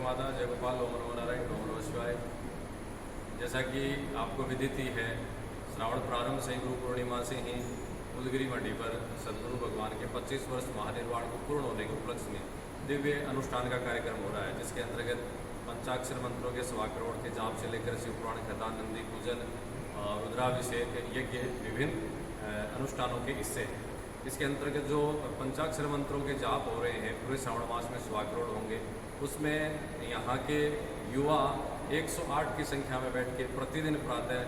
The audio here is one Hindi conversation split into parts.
माता, जय गोपाल, ओम नमो नारायण, ओम नमः शिवाय। जैसा कि आपको विदित ही है, श्रावण प्रारंभ से गुरु पूर्णिमा से ही उदगिरी मंडी पर सदगुरु भगवान के 25 वर्ष महानिर्वाण को पूर्ण होने के उपलक्ष्य में दिव्य अनुष्ठान का कार्यक्रम हो रहा है, जिसके अंतर्गत पंचाक्षर मंत्रों के 1.25 करोड़ के जाप से लेकर शिव पुराण खदान, नंदी पूजन, रुद्राभिषेक, यज्ञ, विभिन्न अनुष्ठानों के हिस्से हैं। इसके अंतर्गत जो पंचाक्षर मंत्रों के जाप हो रहे हैं पूरे श्रावण मास में 1.25 करोड़ होंगे, उसमें यहाँ के युवा 108 की संख्या में बैठ के प्रतिदिन प्रातः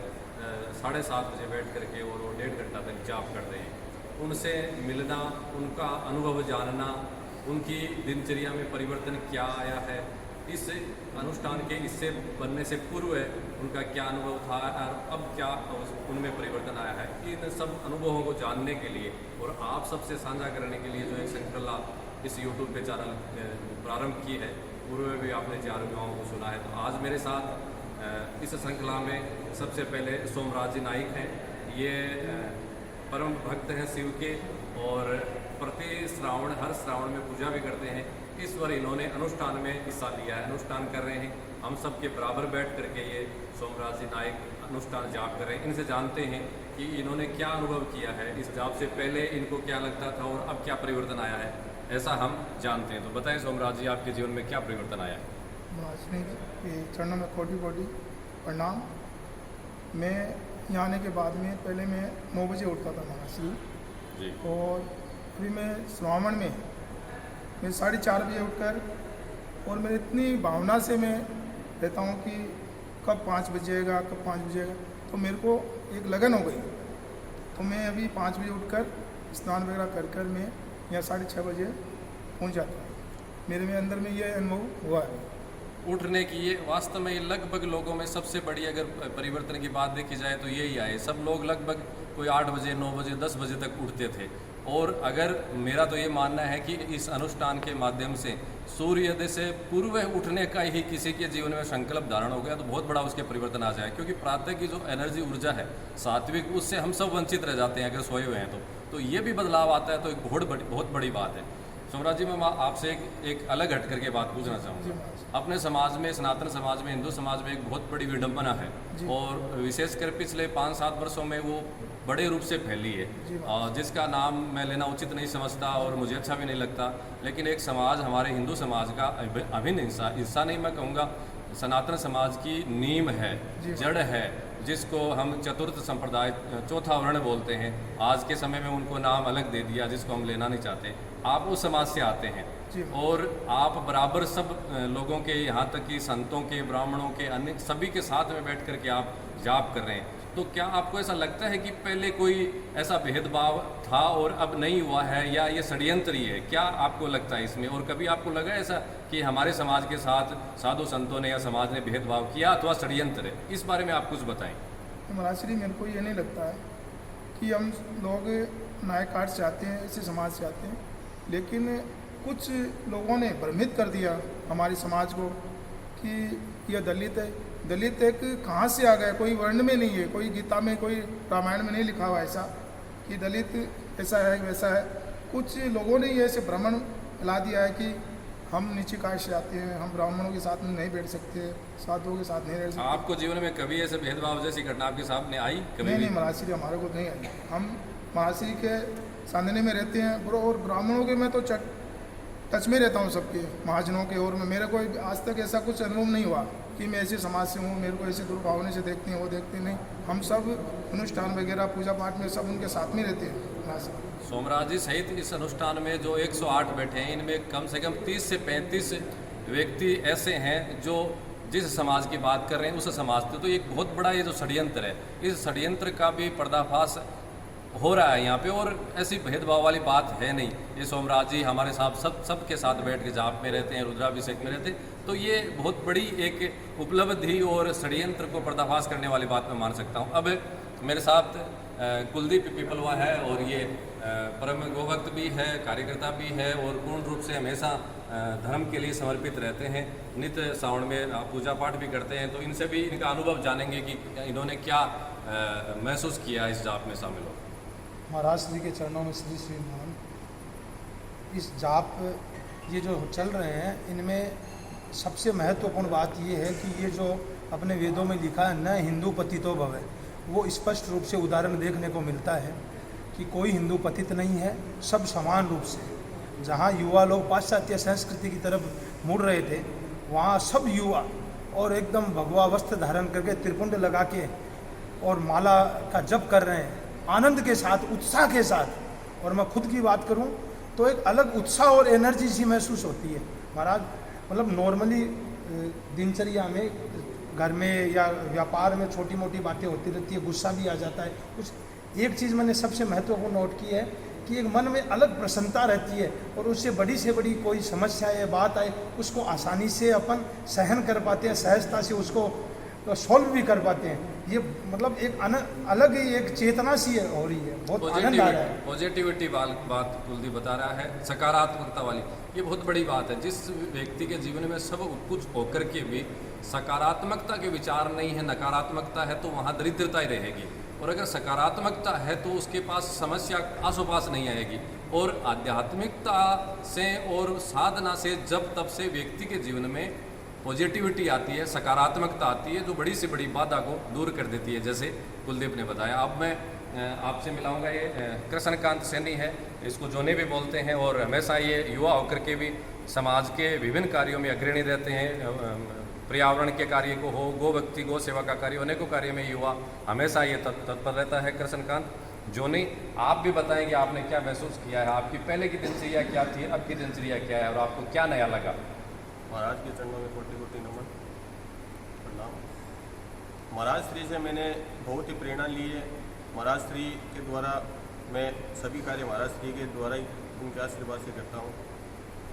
7:30 बजे बैठ करके और वो 1.5 घंटा तक जाप कर रहे हैं। उनसे मिलना, उनका अनुभव जानना, उनकी दिनचर्या में परिवर्तन क्या आया है, इस अनुष्ठान के हिस्से बनने से पूर्व उनका क्या अनुभव था और अब क्या उनमें परिवर्तन आया है, इन सब अनुभवों को जानने के लिए और आप सबसे साझा करने के लिए जो एक श्रृंखला इस यूट्यूब पे चैनल प्रारंभ की है, पूर्व में भी आपने 4 युवाओं को सुना है। तो आज मेरे साथ इस श्रृंखला में सबसे पहले सोमराज जी नाइक हैं। ये परम भक्त हैं शिव के और प्रति श्रावण, हर श्रावण में पूजा भी करते हैं। इस बार इन्होंने अनुष्ठान में हिस्सा लिया है, अनुष्ठान कर रहे हैं। हम सब के बराबर बैठ करके ये सोमराज जी नाइक अनुष्ठान जाप कर रहे हैं। इनसे जानते हैं कि इन्होंने क्या अनुभव किया है, इस जाप से पहले इनको क्या लगता था और अब क्या परिवर्तन आया है, ऐसा हम जानते हैं। तो बताएं सोमराज जी, आपके जीवन में क्या परिवर्तन आया है? चरणों में कोटि कोटि प्रणाम। मैं यहाँ आने के बाद में पहले मैं 9 बजे उठता था महाराष्ट्र जी, और अभी मैं श्रावण में मैं 4:30 बजे उठकर, और मेरी इतनी भावना से मैं रहता हूँ कि कब 5 बजेगा, कब 5 बजेगा, तो मेरे को एक लगन हो गई। तो मैं अभी 5 बजे उठकर स्नान वगैरह कर मैं यहाँ 6:30 बजे पहुँच जाता हूँ। मेरे में अंदर में ये अनुभव हुआ है उठने की। ये वास्तव में ये लगभग लोगों में सबसे बड़ी अगर परिवर्तन की बात देखी जाए तो यही आए। सब लोग लगभग कोई 8 बजे, 9 बजे, 10 बजे तक उठते थे। और अगर मेरा तो ये मानना है कि इस अनुष्ठान के माध्यम से सूर्योदय से पूर्व उठने का ही किसी के जीवन में संकल्प धारण हो गया तो बहुत बड़ा उसके परिवर्तन आ जाए, क्योंकि प्रातः की जो एनर्जी, ऊर्जा है सात्विक, उससे हम सब वंचित रह जाते हैं अगर सोए हुए हैं तो ये भी बदलाव आता है, तो एक बहुत बड़ी बात है। सोमराज जी, मैं आपसे एक अलग हट करके बात पूछना चाहूँगा। अपने समाज में, सनातन समाज में, हिंदू समाज में एक बहुत बड़ी विडंबना है और विशेषकर पिछले 5-7 वर्षों में वो बड़े रूप से फैली है, जिसका नाम मैं लेना उचित नहीं समझता और मुझे अच्छा भी नहीं लगता। लेकिन एक समाज, हमारे हिंदू समाज का अभिन्न हिस्सा नहीं मैं कहूँगा, सनातन समाज की नींव है, जड़ है, जिसको हम चतुर्थ संप्रदाय, चौथा वर्ण बोलते हैं। आज के समय में उनको नाम अलग दे दिया जिसको हम लेना नहीं चाहते। आप उस समाज से आते हैं और आप बराबर सब लोगों के, यहाँ तक कि संतों के, ब्राह्मणों के, अन्य सभी के साथ में बैठ कर के आप जाप कर रहे हैं। तो क्या आपको ऐसा लगता है कि पहले कोई ऐसा भेदभाव था और अब नहीं हुआ है, या ये षड्यंत्र ही है? क्या आपको लगता है इसमें? और कभी आपको लगा ऐसा कि हमारे समाज के साथ साधु संतों ने या समाज ने भेदभाव किया अथवा षड्यंत्र है? इस बारे में आप कुछ बताएं। महाराज श्री, मेरे को ये नहीं लगता है कि हम लोग न्याय कार्ड से आते हैं, ऐसे समाज से आते हैं, लेकिन कुछ लोगों ने भ्रमित कर दिया हमारे समाज को कि यह दलित है। दलित एक कहाँ से आ गया? कोई वर्ण में नहीं है, कोई गीता में, कोई रामायण में नहीं लिखा हुआ ऐसा कि दलित ऐसा है वैसा है। कुछ लोगों ने ये ऐसे भ्रमण फैला दिया है कि हम नीची कास्ट से आते हैं, हम ब्राह्मणों के साथ में नहीं बैठ सकते, साधुओं के साथ नहीं रह सकते। आपको जीवन में कभी ऐसे भेदभाव जैसी घटना आपके सामने आई? कभी नहीं महाराज श्री, हमारे को नहीं आई। हम महाराज श्री के सामने में रहते हैं और ब्राह्मणों के मैं तो टच में रहता हूँ, सबके महाजनों के, और मेरे को आज तक ऐसा कुछ अनुभव नहीं हुआ कि मैं ऐसे समाज से हूँ, मेरे को ऐसे दुर्भावने से देखते हैं, वो देखते नहीं। हम सब अनुष्ठान वगैरह, पूजा पाठ में सब उनके साथ में रहते हैं। सोमराज जी सहित इस अनुष्ठान में जो 108 बैठे हैं, इनमें कम से कम 30 से 35 व्यक्ति ऐसे हैं जो जिस समाज की बात कर रहे हैं उस समाज से। तो एक बहुत बड़ा ये जो षड्यंत्र है, इस षड्यंत्र का भी पर्दाफाश हो रहा है यहाँ पे, और ऐसी भेदभाव वाली बात है नहीं। ये सोमराज जी हमारे साथ सब के साथ बैठ के जाप में रहते हैं, रुद्राभिषेक में रहते हैं, तो ये बहुत बड़ी एक उपलब्धि और षड्यंत्र को पर्दाफाश करने वाली बात मैं मान सकता हूँ। अब मेरे साथ कुलदीप पीपलवा है और ये परम गोभक्त भी है, कार्यकर्ता भी है और पूर्ण रूप से हमेशा धर्म के लिए समर्पित रहते हैं। नित्य श्रावण में पूजा पाठ भी करते हैं। तो इनसे भी इनका अनुभव जानेंगे कि इन्होंने क्या महसूस किया इस जाप में शामिल हो। महाराज श्री के चरणों में श्री श्री मान। इस जाप ये जो चल रहे हैं, इनमें सबसे महत्वपूर्ण बात ये है कि ये जो अपने वेदों में लिखा है न हिंदू पतितो भवे, वो स्पष्ट रूप से उदाहरण देखने को मिलता है कि कोई हिंदू पतित नहीं है, सब समान रूप से। जहाँ युवा लोग पाश्चात्य संस्कृति की तरफ मुड़ रहे थे, वहाँ सब युवा और एकदम भगवा वस्त्र धारण करके त्रिपुंड लगा के और माला का जप कर रहे हैं, आनंद के साथ, उत्साह के साथ। और मैं खुद की बात करूं तो एक अलग उत्साह और एनर्जी सी महसूस होती है महाराज। मतलब नॉर्मली दिनचर्या में, घर में या व्यापार में छोटी मोटी बातें होती रहती है, गुस्सा भी आ जाता है कुछ। एक चीज़ मैंने सबसे महत्वपूर्ण नोट की है कि एक मन में अलग प्रसन्नता रहती है, और उससे बड़ी से बड़ी कोई समस्या या बात आए उसको आसानी से अपन सहन कर पाते हैं, सहजता से उसको सॉल्व भी कर पाते हैं। ये मतलब एक अलग ही एक चेतना सी हो रही है, बहुत आनंद आ रहा है। पॉजिटिविटी बात कुलदीप बता रहा है, सकारात्मकता वाली, ये बहुत बड़ी बात है। जिस व्यक्ति के जीवन में सब कुछ होकर के भी सकारात्मकता के विचार नहीं है, नकारात्मकता है, तो वहाँ दरिद्रता ही रहेगी। और अगर सकारात्मकता है तो उसके पास समस्या आसोपास नहीं आएगी। और आध्यात्मिकता से और साधना से जब तब से व्यक्ति के जीवन में पॉजिटिविटी आती है, सकारात्मकता आती है, जो बड़ी से बड़ी बाधा को दूर कर देती है, जैसे कुलदीप ने बताया। अब मैं आपसे मिलाऊंगा, ये कृष्णकांत सैनी है, इसको जोनी भी बोलते हैं, और हमेशा ये युवा होकर के भी समाज के विभिन्न कार्यों में अग्रणी रहते हैं। पर्यावरण के कार्य को हो, गो भक्ति, गो सेवा का कार्य, अनेकों कार्य में युवा हमेशा ये तत्पर रहता है। कृष्णकांत जोनी, आप भी बताएं कि आपने क्या महसूस किया है, आपकी पहले की दिनचर्या क्या थी, अब की दिनचर्या क्या है, और आपको क्या नया लगा। महाराज के चरणों में कोटि कोटि नमन, प्रणाम। महाराज श्री से मैंने बहुत ही प्रेरणा ली है। महाराज श्री के द्वारा मैं सभी कार्य महाराज श्री के द्वारा ही, उनके आशीर्वाद से करता हूँ।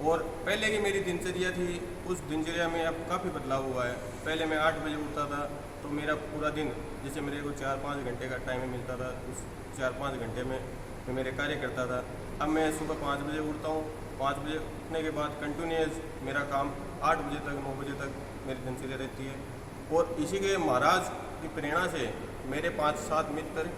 और पहले की मेरी दिनचर्या थी, उस दिनचर्या में अब काफ़ी बदलाव हुआ है। पहले मैं 8 बजे उठता था, तो मेरा पूरा दिन, जैसे मेरे को 4-5 घंटे का टाइम मिलता था, उस 4-5 घंटे में मैं मेरे कार्य करता था। अब मैं सुबह 5 बजे उठता हूँ, 5 बजे उठने के बाद कंटिन्यूस मेरा काम 8 बजे तक, 9 बजे तक मेरी दिनचर्या रहती है। और इसी के महाराज की प्रेरणा से मेरे 5-7 मित्र,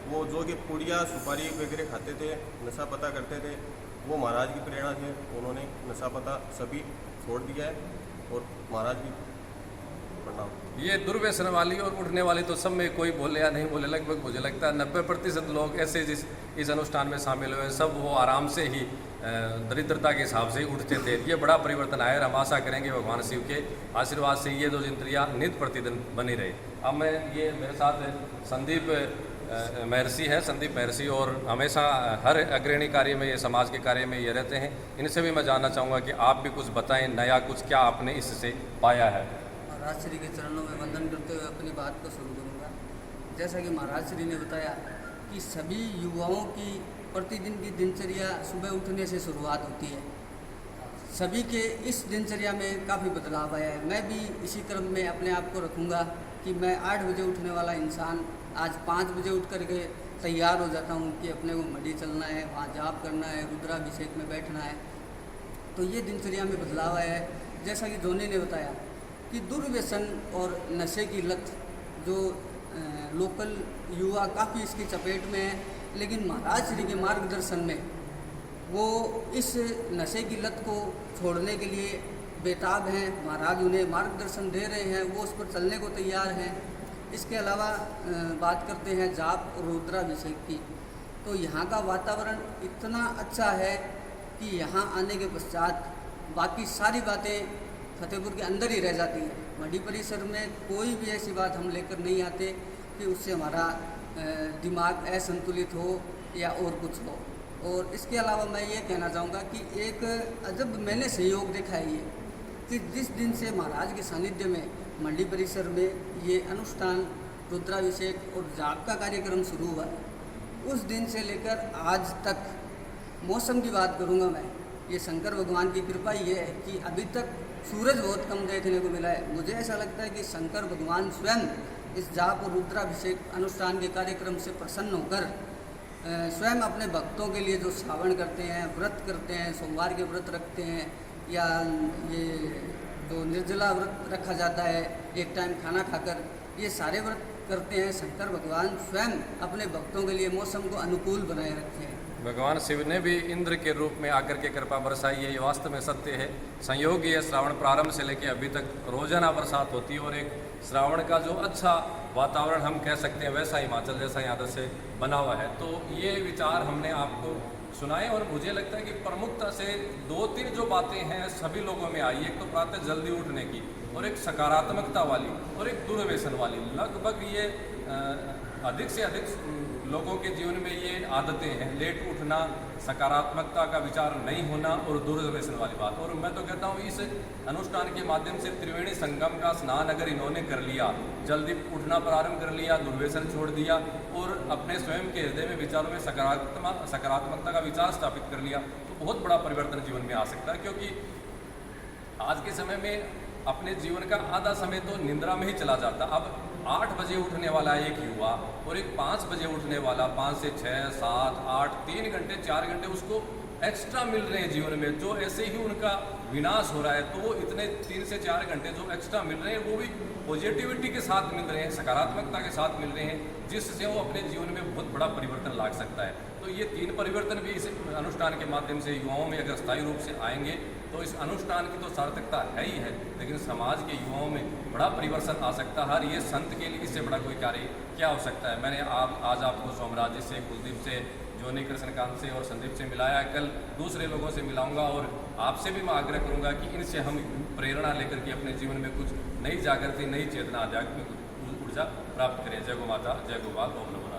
वो जो कि पुड़िया सुपारी वगैरह खाते थे, नशा पता करते थे, वो महाराज की प्रेरणा से उन्होंने नशा पता सभी छोड़ दिया है। और महाराज की प्रणाम। ये दुर्व्यसन वाली और उठने वाली तो सब में कोई बोले या नहीं बोले, लगभग मुझे लगता है 90% लोग ऐसे जिस इस अनुष्ठान में शामिल हुए, सब वो आराम से ही दरिद्रता के हिसाब से उठते थे। ये बड़ा परिवर्तन आया, और हम आशा करेंगे भगवान शिव के आशीर्वाद से ये जो दिनचर्या नित्य प्रतिदिन बनी रहे। अब मैं, ये मेरे साथ संदीप महर्षि है, संदीप महर्षि, और हमेशा हर अग्रणी कार्य में, ये समाज के कार्य में ये रहते हैं। इनसे भी मैं जानना चाहूँगा कि आप भी कुछ बताएं, नया कुछ क्या आपने इससे पाया है। महाराज श्री के चरणों में वंदन करते हुए अपनी बात को शुरू करूँगा। जैसा कि महाराज श्री ने बताया कि सभी युवाओं की प्रतिदिन की दिनचर्या सुबह उठने से शुरुआत होती है। सभी के इस दिनचर्या में काफ़ी बदलाव आया है। मैं भी इसी क्रम में अपने आप को रखूँगा कि मैं 8 बजे उठने वाला इंसान आज 5 बजे उठ करके तैयार हो जाता हूँ कि अपने को मढ़ी चलना है, वहाँ जाप करना है, रुद्राभिषेक में बैठना है। तो ये दिनचर्या में बदलाव आया है। जैसा कि जोनी ने बताया कि दुर्व्यसन और नशे की लत, जो लोकल युवा काफ़ी इसकी चपेट में है, लेकिन महाराज श्री के मार्गदर्शन में वो इस नशे की लत को छोड़ने के लिए बेताब हैं। महाराज उन्हें मार्गदर्शन दे रहे हैं, वो उस पर चलने को तैयार हैं। इसके अलावा बात करते हैं जाप और रुद्राभिषेक की, तो यहाँ का वातावरण इतना अच्छा है कि यहाँ आने के पश्चात बाकी सारी बातें फतेहपुर के अंदर ही रह जाती हैं। मढ़ी परिसर में कोई भी ऐसी बात हम लेकर नहीं आते कि उससे हमारा दिमाग असंतुलित हो या और कुछ हो। और इसके अलावा मैं ये कहना चाहूँगा कि एक अजब मैंने सहयोग देखा है ये, कि जिस दिन से महाराज के सानिध्य में मंडी परिसर में ये अनुष्ठान रुद्राभिषेक और जाप का कार्यक्रम शुरू हुआ, उस दिन से लेकर आज तक, मौसम की बात करूँगा मैं, ये शंकर भगवान की कृपा ये है कि अभी तक सूरज बहुत कम देखने को मिला है। मुझे ऐसा लगता है कि शंकर भगवान स्वयं इस जाप और रुद्राभिषेक अनुष्ठान के कार्यक्रम से प्रसन्न होकर स्वयं अपने भक्तों के लिए जो श्रावण करते हैं, व्रत करते हैं, सोमवार के व्रत रखते हैं, या ये जो निर्जला व्रत रखा जाता है एक टाइम खाना खाकर, ये सारे व्रत करते हैं। शंकर भगवान स्वयं अपने भक्तों के लिए मौसम को अनुकूल बनाए रखे हैं। भगवान शिव ने भी इंद्र के रूप में आकर के कृपा बरसाई है, ये वास्तव में सत्य है। संयोग ये श्रावण प्रारंभ से लेकर अभी तक रोजाना बरसात होती है और एक श्रावण का जो अच्छा वातावरण हम कह सकते हैं वैसा हिमाचल जैसा यहाँ से बना हुआ है। तो ये विचार हमने आपको सुनाए और मुझे लगता है कि प्रमुखता से 2-3 जो बातें हैं सभी लोगों में आई। एक तो प्रातः जल्दी उठने की और एक सकारात्मकता वाली और एक दुर्व्यसन वाली। लगभग ये अधिक से अधिक लोगों के जीवन में ये आदतें हैं, लेट उठना, सकारात्मकता का विचार नहीं होना और दुर्व्यसन वाली बात। और मैं तो कहता हूँ इस अनुष्ठान के माध्यम से त्रिवेणी संगम का स्नान अगर इन्होंने कर लिया, जल्दी उठना प्रारंभ कर लिया, दुर्व्यसन छोड़ दिया और अपने स्वयं के हृदय में विचारों में सकारात्मकता का विचार स्थापित कर लिया, तो बहुत बड़ा परिवर्तन जीवन में आ सकता है। क्योंकि आज के समय में अपने जीवन का आधा समय तो निंद्रा में ही चला जाता। अब 8 बजे उठने वाला एक युवा और एक 5 बजे उठने वाला, 5 से 6, 7, 8, 3 घंटे 4 घंटे उसको एक्स्ट्रा मिल रहे हैं जीवन में, जो ऐसे ही उनका विनाश हो रहा है। तो वो इतने 3 से 4 घंटे जो एक्स्ट्रा मिल रहे हैं वो भी पॉजिटिविटी के साथ मिल रहे हैं, सकारात्मकता के साथ मिल रहे हैं, जिससे वो अपने जीवन में बहुत बड़ा परिवर्तन ला सकता है। तो ये 3 परिवर्तन भी इस अनुष्ठान के माध्यम से युवाओं में अगर स्थायी रूप से आएंगे तो इस अनुष्ठान की तो सार्थकता है ही है, लेकिन समाज के युवाओं में बड़ा परिवर्तन आ सकता है। ये संत के लिए इससे बड़ा कोई कार्य क्या हो सकता है। मैंने आज आपको सोमराज जी से, कुलदीप से, जोनी कृष्णकांत से और संदीप से मिलाया, कल दूसरे लोगों से मिलाऊंगा और आपसे भी मैं आग्रह करूंगा कि इनसे हम प्रेरणा लेकर के अपने जीवन में कुछ नई जागृति, नई चेतना, आध्यात्मिक ऊर्जा प्राप्त करें। जय गौ माता, जय गोपाल, ओम नमः।